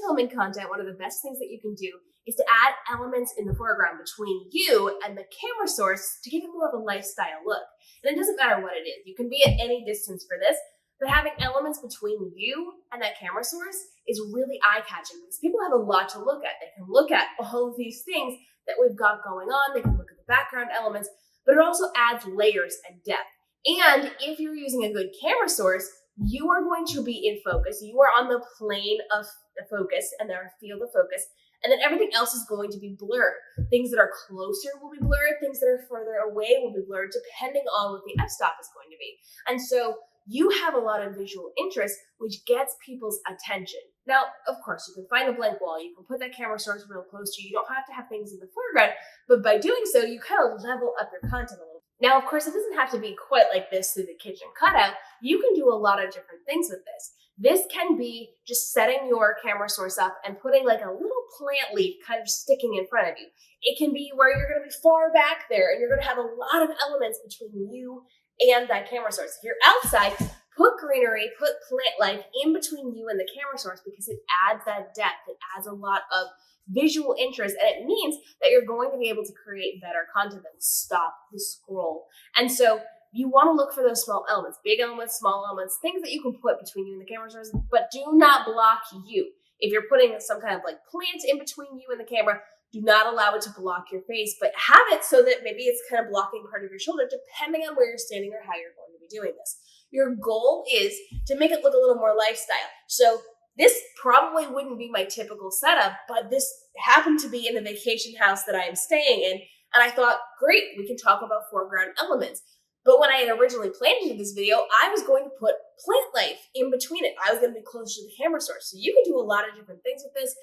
filming content, one of the best things that you can do is to add elements in the foreground between you and the camera source to give it more of a lifestyle look. And it doesn't matter what it is. You can be at any distance for this, but having elements between you and that camera source is really eye-catching because people have a lot to look at. They can look at all of these things that we've got going on. They can look at the background elements, but it also adds layers and depth. And if you're using a good camera source, you are going to be in focus. You are on the plane of focus and their field of focus. And then everything else is going to be blurred. Things that are closer will be blurred. Things that are further away will be blurred depending on what the f-stop is going to be. And so you have a lot of visual interest, which gets people's attention. Now, of course, you can find a blank wall. You can put that camera source real close to you. You don't have to have things in the foreground, but by doing so, you kind of level up your content a little. Now, of course, it doesn't have to be quite like this through the kitchen cutout. You can do a lot of different things with this. This can be just setting your camera source up and putting like a little plant leaf kind of sticking in front of you. It can be where you're going to be far back there and you're going to have a lot of elements between you and that camera source. If you're outside, put greenery, put plant life in between you and the camera source because it adds that depth. It adds a lot of visual interest, and it means that you're going to be able to create better content that will stop the scroll. And so you want to look for those small elements, big elements, small elements, things that you can put between you and the camera source, but do not block you. If you're putting some kind of like plant in between you and the camera, do not allow it to block your face, but have it so that maybe it's kind of blocking part of your shoulder, depending on where you're standing or how you're going to be doing this. Your goal is to make it look a little more lifestyle. So this probably wouldn't be my typical setup, but this happened to be in the vacation house that I am staying in. And I thought, great, we can talk about foreground elements. But when I had originally planned to do this video, I was going to put plant life in between it. I was going to be closer to the camera source. So you can do a lot of different things with this,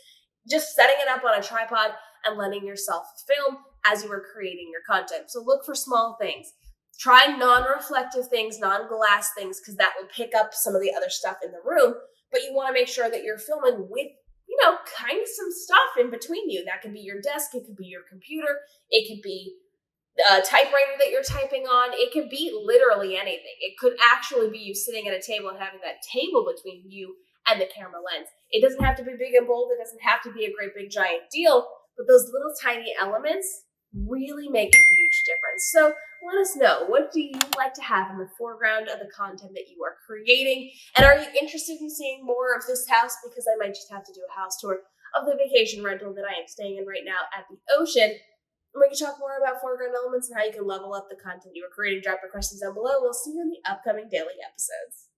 just setting it up on a tripod and letting yourself film as you are creating your content. So look for small things. Try non-reflective things, non-glass things, because that will pick up some of the other stuff in the room. But you want to make sure that you're filming with, kind of some stuff in between you. That could be your desk. It could be your computer. It could be a typewriter that you're typing on. It could be literally anything. It could actually be you sitting at a table and having that table between you and the camera lens. It doesn't have to be big and bold. It doesn't have to be a great big giant deal, but those little tiny elements really make a huge difference. So let us know, what do you like to have in the foreground of the content that you are creating? And are you interested in seeing more of this house? Because I might just have to do a house tour of the vacation rental that I am staying in right now at the ocean. And we can talk more about foreground elements and how you can level up the content you are creating. Drop your questions down below. We'll see you in the upcoming daily episodes.